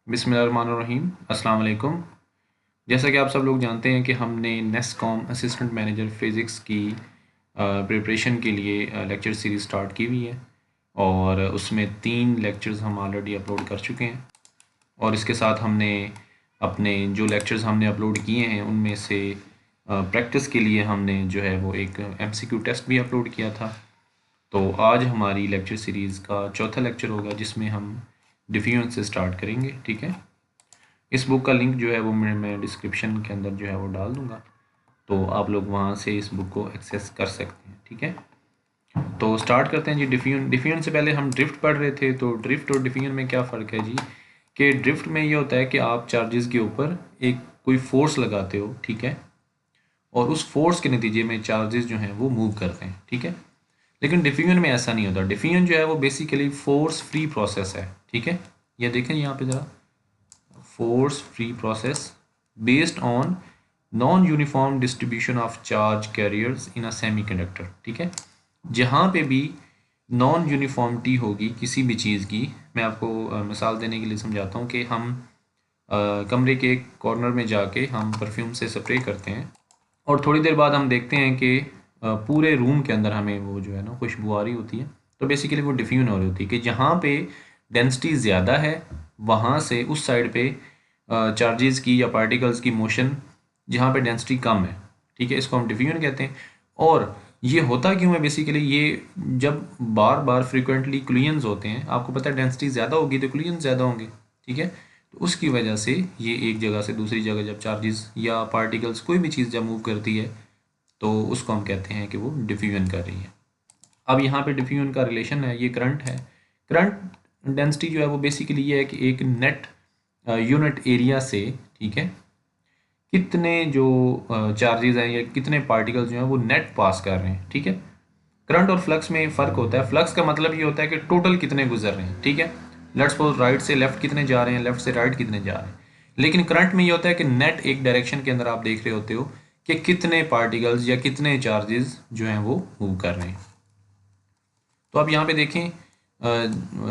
बिस्मिल्लाहिर्रहमानिर्रहीम अस्सलाम वालेकुम। जैसा कि आप सब लोग जानते हैं कि हमने नेस्कॉम असिस्टेंट मैनेजर फ़िज़िक्स की प्रिपरेशन के लिए लेक्चर सीरीज़ स्टार्ट की हुई है और उसमें 3 लेक्चर्स हम ऑलरेडी अपलोड कर चुके हैं और इसके साथ हमने अपने जो लेक्चर्स हमने अपलोड किए हैं उनमें से प्रैक्टिस के लिए हमने जो है वो एक एमसीक्यू टेस्ट भी अपलोड किया था। तो आज हमारी लेक्चर सीरीज़ का चौथा लेक्चर होगा जिसमें हम डिफ्यूजन से स्टार्ट करेंगे। ठीक है, इस बुक का लिंक जो है वो मैं डिस्क्रिप्शन के अंदर जो है वो डाल दूँगा, तो आप लोग वहाँ से इस बुक को एक्सेस कर सकते हैं। ठीक है, तो स्टार्ट करते हैं जी। डिफ्यूजन से पहले हम ड्रिफ्ट पढ़ रहे थे, तो ड्रिफ्ट और डिफ्यूजन में क्या फ़र्क है जी, कि ड्रिफ्ट में ये होता है कि आप चार्जेस के ऊपर एक कोई फोर्स लगाते हो, ठीक है, और उस फोर्स के नतीजे में चार्जेस जो हैं वो मूव करते हैं। ठीक है, लेकिन डिफ्यूजन में ऐसा नहीं होता। डिफ्यूजन जो है वो बेसिकली फोर्स फ्री प्रोसेस है। ठीक है, ये देखें यहाँ पे ज़रा, force free process based on non uniform distribution of charge carriers in a semiconductor. ठीक है, जहाँ पे भी नॉन यूनिफॉर्मिटी होगी किसी भी चीज़ की, मैं आपको मिसाल देने के लिए समझाता हूँ कि हम कमरे के एक कॉर्नर में जाके हम परफ्यूम से स्प्रे करते हैं और थोड़ी देर बाद हम देखते हैं कि पूरे रूम के अंदर हमें वो जो है ना खुशबू आ रही होती है। तो बेसिकली वो डिफ्यूजन हो रही होती है कि जहाँ पे डेंसिटी ज़्यादा है वहाँ से उस साइड पे चार्जेस की या पार्टिकल्स की मोशन जहाँ पे डेंसिटी कम है। ठीक है, इसको हम डिफ्यूजन कहते हैं। और ये होता क्यों है, बेसिकली ये जब बार बार फ्रिक्वेंटली क्लूजन्स होते हैं, आपको पता है डेंसिटी ज़्यादा होगी तो क्लूजन ज़्यादा होंगे। ठीक है, तो उसकी वजह से ये एक जगह से दूसरी जगह जब चार्जेस या पार्टिकल्स कोई भी चीज़ जब मूव करती है तो उसको हम कहते हैं कि वो डिफ्यूजन कर रही है। अब यहाँ पे डिफ्यूजन का रिलेशन है, ये करंट है। करंट डेंसिटी जो है वो बेसिकली ये है कि एक नेट यूनिट एरिया से, ठीक है, कितने जो चार्जेस हैं या कितने पार्टिकल्स जो हैं वो नेट पास कर रहे हैं। ठीक है, करंट और फ्लक्स में फ़र्क होता है। फ्लक्स का मतलब ये होता है कि टोटल कितने गुजर रहे हैं। ठीक है, लेट्स सपोज राइट से लेफ्ट कितने जा रहे हैं, लेफ्ट से राइट कितने जा रहे हैं। लेकिन करंट में ये होता है कि नेट एक डायरेक्शन के अंदर आप देख रहे होते हो कि कितने पार्टिकल्स या कितने चार्जेस जो हैं वो मूव कर रहे हैं। तो आप यहाँ पे देखें,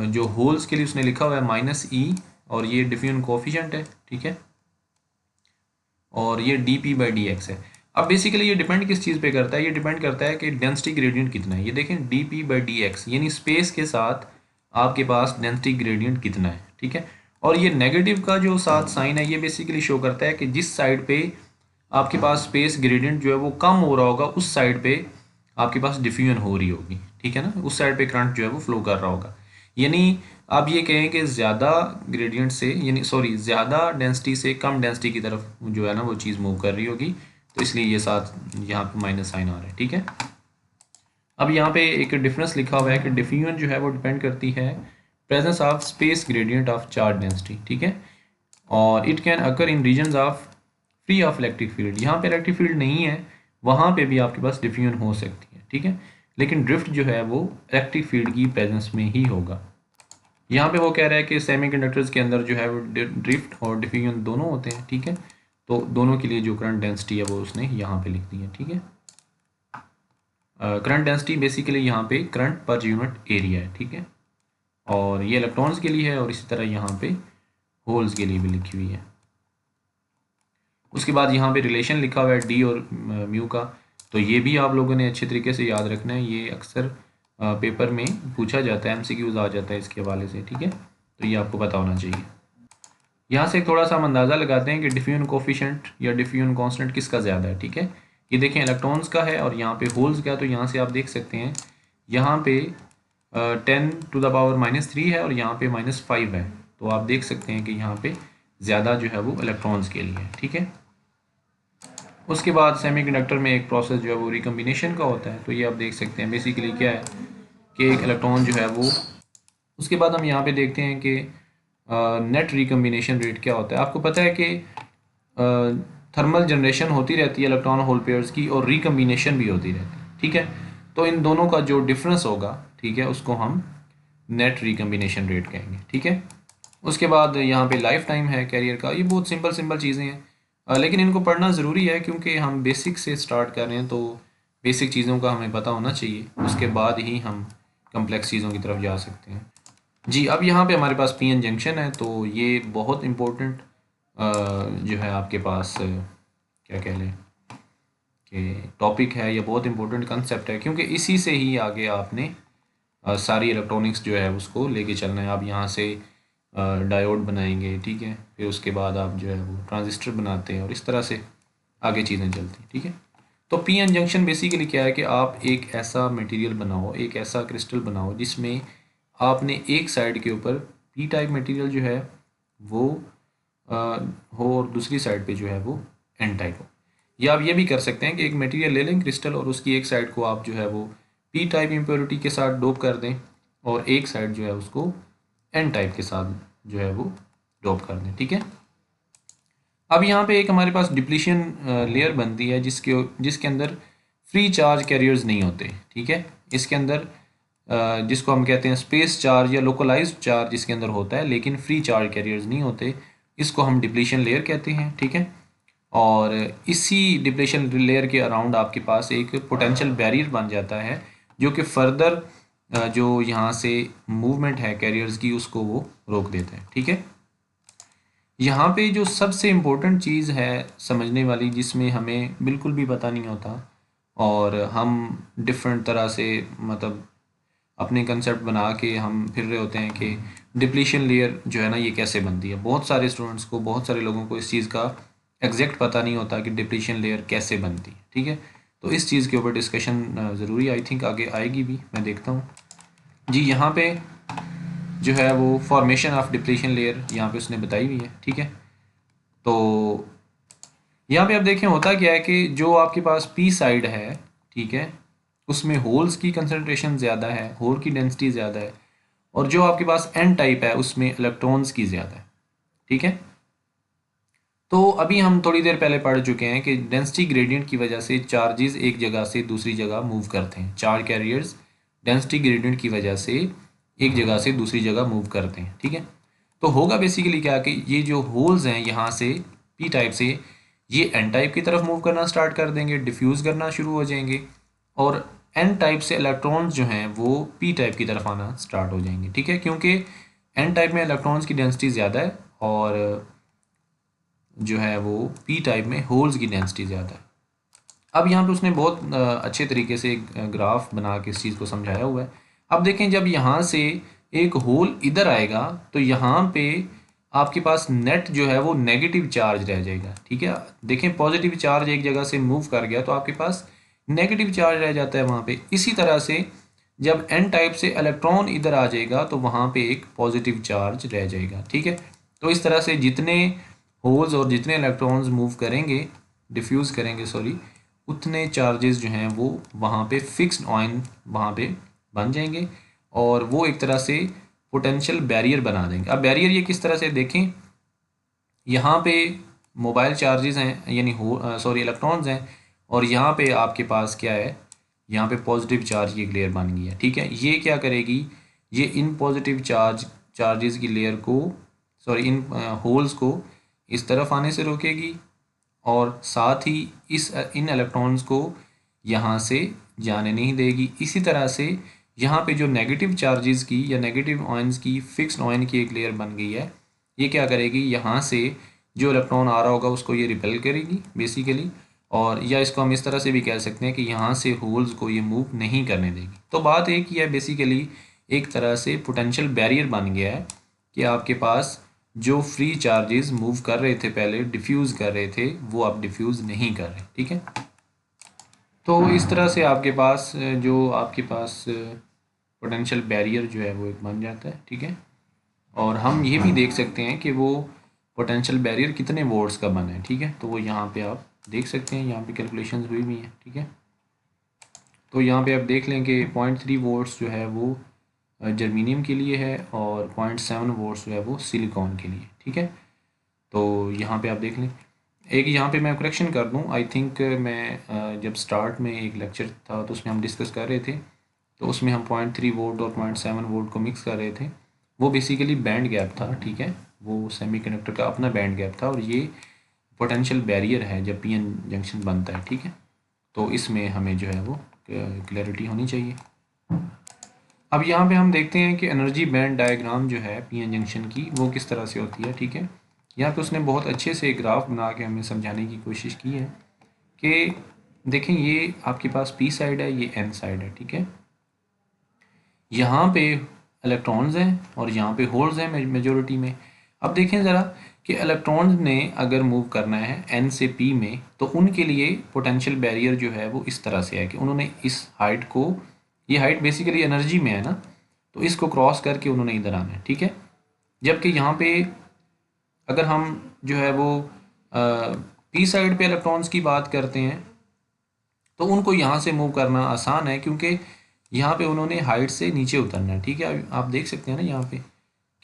जो होल्स के लिए उसने लिखा हुआ है -e और ये डिफ्यूजन कोफिशिएंट है। ठीक है, और ये dp/dx है। अब बेसिकली ये डिपेंड किस चीज़ पे करता है, ये डिपेंड करता है कि डेंसिटी ग्रेडियंट कितना है। ये देखें dp/dx यानी स्पेस के साथ आपके पास डेंसिटी ग्रेडियंट कितना है। ठीक है, और ये नेगेटिव का जो साथ साइन है ये बेसिकली शो करता है कि जिस साइड पे आपके पास स्पेस ग्रेडियंट जो है वो कम हो रहा होगा उस साइड पे आपके पास डिफ्यूजन हो रही होगी। ठीक है ना, उस साइड पे करंट जो है वो फ्लो कर रहा होगा। यानी आप ये कहें कि ज़्यादा ग्रेडियंट से, यानी सॉरी, ज़्यादा डेंसिटी से कम डेंसिटी की तरफ जो है ना वो चीज़ मूव कर रही होगी, तो इसलिए ये साथ यहाँ पे माइनस साइन आ रहा है। ठीक है, अब यहाँ पे एक डिफरेंस लिखा हुआ है कि डिफ्यूजन जो है वो डिपेंड करती है presence of space gradient of charge density. ठीक है, और it can occur in regions of free of electric field. यहाँ पे इलेक्ट्रिक फील्ड नहीं है वहाँ पे भी आपके पास डिफ्यूजन हो सकती है। ठीक है, लेकिन ड्रिफ्ट जो है वो इलेक्ट्रिक फील्ड की प्रेजेंस में ही होगा। यहाँ पे वो कह रहा है कि सेमीकंडक्टर्स के अंदर जो है वो ड्रिफ्ट और डिफ्यूजन दोनों होते हैं। ठीक है, तो दोनों के लिए जो करंट डेंसिटी है वो उसने यहाँ पे लिख दी है। ठीक है, करंट डेंसिटी बेसिकली यहाँ पे करंट पर यूनिट एरिया है। ठीक है, और ये इलेक्ट्रॉन्स के लिए है और इसी तरह यहाँ पे होल्स के लिए भी लिखी हुई है। उसके बाद यहाँ पे रिलेशन लिखा हुआ है डी और म्यू का, तो ये भी आप लोगों ने अच्छे तरीके से याद रखना है। ये अक्सर पेपर में पूछा जाता है, एमसीक्यूज आ जाता है इसके हवाले से। ठीक है, तो ये आपको पता होना चाहिए। यहाँ से थोड़ा सा हम अंदाज़ा लगाते हैं कि डिफ्यूजन कोफिशिएंट या डिफ्यूजन कांस्टेंट किसका ज़्यादा है। ठीक है, ये देखें इलेक्ट्रॉन्स का है और यहाँ पे होल्स का, तो यहाँ से आप देख सकते हैं यहाँ पे 10⁻³ है और यहाँ पे -5 है, तो आप देख सकते हैं कि यहाँ पे ज़्यादा जो है वो इलेक्ट्रॉन्स के लिए है। ठीक है, उसके बाद सेमीकंडक्टर में एक प्रोसेस जो है वो रिकम्बिनेशन का होता है, तो ये आप देख सकते हैं बेसिकली क्या है कि एक इलेक्ट्रॉन जो है वो, उसके बाद हम यहाँ पे देखते हैं कि नेट रिकम्बिनेशन रेट क्या होता है। आपको पता है कि थर्मल जनरेशन होती रहती है इलेक्ट्रॉन होल पेयर्स की और रिकम्बिनेशन भी होती रहती है। ठीक है, तो इन दोनों का जो डिफरेंस होगा, ठीक है, उसको हम नेट रिकम्बिनेशन रेट कहेंगे। ठीक है, उसके बाद यहाँ पे लाइफ टाइम है कैरियर का। ये बहुत सिंपल सिंपल चीज़ें हैं, लेकिन इनको पढ़ना ज़रूरी है क्योंकि हम बेसिक से स्टार्ट कर रहे हैं, तो बेसिक चीज़ों का हमें पता होना चाहिए, उसके बाद ही हम कम्प्लेक्स चीज़ों की तरफ जा सकते हैं। जी, अब यहाँ पे हमारे पास पीएन जंक्शन है, तो ये बहुत इम्पोर्टेंट जो है आपके पास क्या कह लें कि टॉपिक है, या बहुत इम्पोर्टेंट कंसेप्ट है, क्योंकि इसी से ही आगे आपने सारी इलेक्ट्रॉनिक्स जो है उसको लेके चलना है। आप यहाँ से डायोड बनाएंगे, ठीक है, फिर उसके बाद आप जो है वो ट्रांजिस्टर बनाते हैं, और इस तरह से आगे चीज़ें चलती हैं, ठीक है। तो पीएन जंक्शन बेसिकली क्या है कि आप एक ऐसा मटेरियल बनाओ, एक ऐसा क्रिस्टल बनाओ जिसमें आपने एक साइड के ऊपर पी टाइप मटेरियल जो है वो अ, हो, और दूसरी साइड पे जो है वो एन टाइप हो। या आप ये भी कर सकते हैं कि एक मटेरियल ले लें क्रिस्टल, और उसकी एक साइड को आप जो है वो पी टाइप इम्प्योरिटी के साथ डोप कर दें, और एक साइड जो है उसको एन टाइप के साथ जो है वो डोप कर दें, ठीक है। अब यहाँ पे एक हमारे पास डिप्लीशन लेयर बनती है जिसके अंदर फ्री चार्ज कैरियर्स नहीं होते, ठीक है। इसके अंदर जिसको हम कहते हैं स्पेस चार्ज या लोकलाइज्ड चार्ज इसके अंदर होता है, लेकिन फ्री चार्ज कैरियर्स नहीं होते। इसको हम डिप्लीशन लेयर कहते हैं, ठीक है। और इसी डिप्लेशन लेयर के अराउंड आपके पास एक पोटेंशियल बैरियर बन जाता है, जो कि फर्दर जो यहाँ से मूवमेंट है कैरियर्स की उसको वो रोक देता है, ठीक है। यहाँ पे जो सबसे इम्पोर्टेंट चीज़ है समझने वाली, जिसमें हमें बिल्कुल भी पता नहीं होता, और हम डिफरेंट तरह से मतलब अपने कंसेप्ट बना के हम फिर रहे होते हैं कि डिप्लीशन लेयर जो है ना ये कैसे बनती है। बहुत सारे स्टूडेंट्स को, बहुत सारे लोगों को इस चीज़ का एग्जैक्ट पता नहीं होता कि डिप्लीशन लेयर कैसे बनती है, ठीक है। तो इस चीज़ के ऊपर डिस्कशन ज़रूरी आई थिंक आगे आएगी भी, मैं देखता हूँ। जी, यहाँ पे जो है वो फॉर्मेशन ऑफ डिप्लीशन लेयर यहाँ पे उसने बताई हुई है, ठीक है। तो यहाँ पे आप देखें होता क्या है कि जो आपके पास पी साइड है, ठीक है, उसमें होल्स की कंसंट्रेशन ज़्यादा है, होल की डेंसिटी ज़्यादा है, और जो आपके पास एन टाइप है उसमें इलेक्ट्रॉन्स की ज़्यादा है, ठीक है। तो अभी हम थोड़ी देर पहले पढ़ चुके हैं कि डेंसिटी ग्रेडियंट की वजह से चार्जेस एक जगह से दूसरी जगह मूव करते हैं। चार्ज कैरियर्स डेंसिटी ग्रेडियंट की वजह से एक जगह से दूसरी जगह मूव करते हैं, ठीक है। तो होगा बेसिकली क्या कि ये जो होल्स हैं यहाँ से पी टाइप से ये एन टाइप की तरफ मूव करना स्टार्ट कर देंगे, डिफ्यूज़ करना शुरू हो जाएंगे, और एन टाइप से इलेक्ट्रॉन्स जो हैं वो पी टाइप की तरफ आना स्टार्ट हो जाएंगे, ठीक है, क्योंकि एन टाइप में इलेक्ट्रॉन्स की डेंसिटी ज़्यादा है, और जो है वो पी टाइप में होल्स की डेंसिटी ज़्यादा है। अब यहाँ पे उसने बहुत अच्छे तरीके से एक ग्राफ बना के इस चीज़ को समझाया हुआ है। अब देखें जब यहाँ से एक होल इधर आएगा तो यहाँ पे आपके पास नेट जो है वो नेगेटिव चार्ज रह जाएगा, ठीक है। देखें पॉजिटिव चार्ज एक जगह से मूव कर गया तो आपके पास नेगेटिव चार्ज रह जाता है वहाँ पे। इसी तरह से जब एन टाइप से इलेक्ट्रॉन इधर आ जाएगा तो वहाँ पे एक पॉजिटिव चार्ज रह जाएगा, ठीक है। तो इस तरह से जितने होल्स और जितने इलेक्ट्रॉन्स मूव करेंगे, डिफ्यूज़ करेंगे सॉरी, उतने चार्जेस जो हैं वो वहाँ पे फिक्स्ड ऑइन वहाँ पे बन जाएंगे, और वो एक तरह से पोटेंशियल बैरियर बना देंगे। अब बैरियर ये किस तरह से देखें, यहाँ पे मोबाइल चार्जेस हैं यानी सॉरी इलेक्ट्रॉन्स हैं, और यहाँ पे आपके पास क्या है, यहाँ पे पॉजिटिव चार्ज की एक लेयर बन गई है, ठीक है। ये क्या करेगी, ये इन पॉजिटिव चार्जेस की लेयर को सॉरी इन होल्स को इस तरफ आने से रोकेगी, और साथ ही इन इलेक्ट्रॉन्स को यहाँ से जाने नहीं देगी। इसी तरह से यहाँ पे जो नेगेटिव चार्जेस की या नेगेटिव आयंस की फिक्स्ड आयन की एक लेयर बन गई है, ये क्या करेगी, यहाँ से जो इलेक्ट्रॉन आ रहा होगा उसको ये रिपेल करेगी बेसिकली, और या इसको हम इस तरह से भी कह सकते हैं कि यहाँ से होल्स को ये मूव नहीं करने देगी। तो बात एक ही है बेसिकली, एक तरह से पोटेंशियल बैरियर बन गया है कि आपके पास जो फ्री चार्जेस मूव कर रहे थे पहले, डिफ्यूज़ कर रहे थे, वो अब डिफ्यूज़ नहीं कर रहे, ठीक है। तो इस तरह से आपके पास जो आपके पास पोटेंशियल बैरियर जो है वो एक बन जाता है, ठीक है। और हम ये भी देख सकते हैं कि वो पोटेंशियल बैरियर कितने वोल्ट्स का बना है, ठीक है। तो वो यहाँ पे आप देख सकते हैं, यहाँ पे कैलकुलेशंस हुई भी हैं, ठीक है। तो यहाँ पे आप देख लें कि 0.3 वोल्ट्स जो है वो जर्मीनियम के लिए है, और 0.7 वोल्ट्स जो है वो सिलिकॉन के लिए, ठीक है। तो यहाँ पे आप देख लें। एक यहाँ पे मैं करेक्शन कर दूँ, आई थिंक मैं जब स्टार्ट में एक लेक्चर था तो उसमें हम डिस्कस कर रहे थे, तो उसमें हम 0.3 वोल्ट और 0.7 वोल्ट को मिक्स कर रहे थे। वो बेसिकली बैंड गैप था, ठीक है, वो सेमीकंडक्टर का अपना बैंड गैप था, और ये पोटेंशियल बैरियर है जब पीएन जंक्शन बनता है, ठीक है। तो इसमें हमें जो है वो क्लैरिटी होनी चाहिए। अब यहाँ पे हम देखते हैं कि एनर्जी बैंड डायग्राम जो है पीएन जंक्शन की वो किस तरह से होती है। ठीक है, यहाँ पे उसने बहुत अच्छे से एक ग्राफ बना के हमें समझाने की कोशिश की है कि देखें ये आपके पास पी साइड है, ये एन साइड है। ठीक है, यहाँ पे इलेक्ट्रॉन्स हैं और यहाँ पे होल्स हैं मेजोरिटी में। अब देखें ज़रा कि इलेक्ट्रॉन्स ने अगर मूव करना है एन से पी में, तो उनके लिए पोटेंशियल बैरियर जो है वो इस तरह से है कि उन्होंने इस हाइट को, ये हाइट बेसिकली एनर्जी में है ना, तो इसको क्रॉस करके उन्होंने इधर आना है। ठीक है, जबकि यहाँ पे अगर हम जो है वो पी साइड पे इलेक्ट्रॉन्स की बात करते हैं तो उनको यहाँ से मूव करना आसान है, क्योंकि यहाँ पे उन्होंने हाइट से नीचे उतरना है। ठीक है, आप देख सकते हैं ना यहाँ पे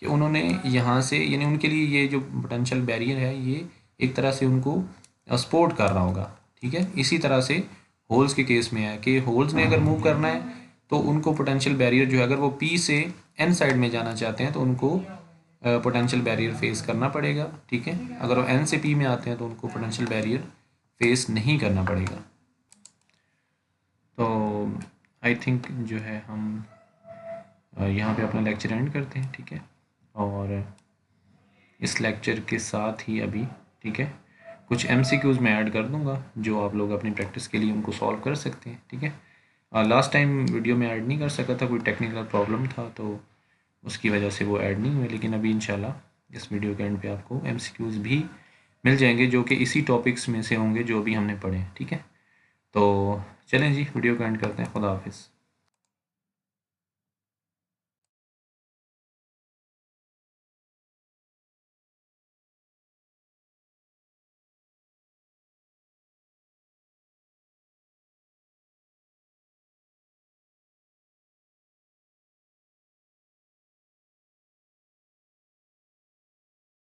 कि उन्होंने यहाँ से, यानी उनके लिए ये जो पोटेंशियल बैरियर है ये एक तरह से उनको सपोर्ट कर रहा होगा। ठीक है, इसी तरह से होल्स के केस में है कि होल्स ने अगर मूव करना है तो उनको पोटेंशियल बैरियर जो है, अगर वो पी से एन साइड में जाना चाहते हैं तो उनको पोटेंशियल बैरियर फेस करना पड़ेगा। ठीक है, अगर वो एन से पी में आते हैं तो उनको पोटेंशियल बैरियर फेस नहीं करना पड़ेगा। तो आई थिंक जो है हम यहाँ पे अपना लेक्चर एंड करते हैं। ठीक है, और इस लेक्चर के साथ ही अभी ठीक है कुछ एमसीक्यूज़ मैं ऐड कर दूंगा जो आप लोग अपनी प्रैक्टिस के लिए उनको सॉल्व कर सकते हैं। ठीक है, लास्ट टाइम वीडियो में ऐड नहीं कर सका था, कोई टेक्निकल प्रॉब्लम था तो उसकी वजह से वो ऐड नहीं हुए, लेकिन अभी इंशाल्लाह इस वीडियो के एंड पे आपको एमसीक्यूज़ भी मिल जाएंगे जो कि इसी टॉपिक्स में से होंगे जो अभी हमने पढ़े हैं। ठीक है, तो चलें जी वीडियो को एंड करते हैं। खुदा हाफिज़।